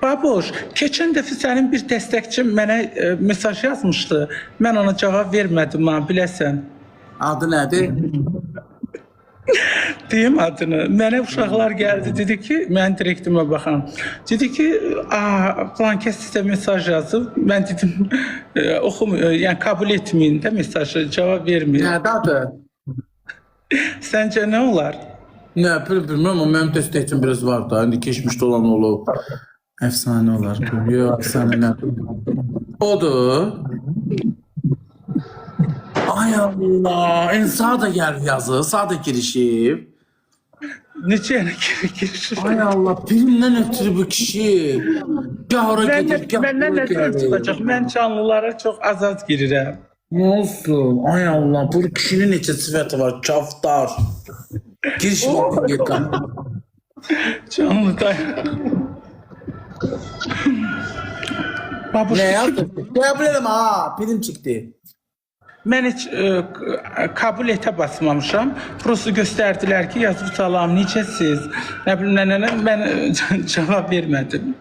Baboş, keçən dəfə sənin bir dəstəkçin mənə mesaj yazmışdı. Mən ona cavab vermədim, ha, biləsən. Adı nədir? Deyim adını. Mənə uşaqlar gəldi, dedi ki, mən direktimə baxan. Dedi ki, falan kəs sizə mesaj yazıb. Mən dedim, yəni qəbul etməyin də mesajı, cavab verməyin. Nədir adı? Səncə nə olar? Nə, bilmirəm, amma mənim dəstəkçim biraz var da. İndi keçmişdə olan olub. Əfsanə olar. Yox, əfsanə nədir? Odur. Ay Allah, sağ da gəl yazı, sağ da girişib. Necə yəni girişir? Ay Allah, birimdən ötürü bu kişi. Gah ora gedir, gah Məndən ora nə çıxacaq? gəlir. Mən canlılara çox az girirəm. Nə olsun? Ay Allah, bu kişinin neçə sifəti var, kaftar. Giriş vakti yedim. Canlı dayan. Babuş, Nə yaptın? Qəbul edəm ha, prim çıxdı. mən heç qəbul etə basmamışam. Prosto göstərdilər ki, yazıb salam, necəsiz? Nə bilim, mən cavab vermədim.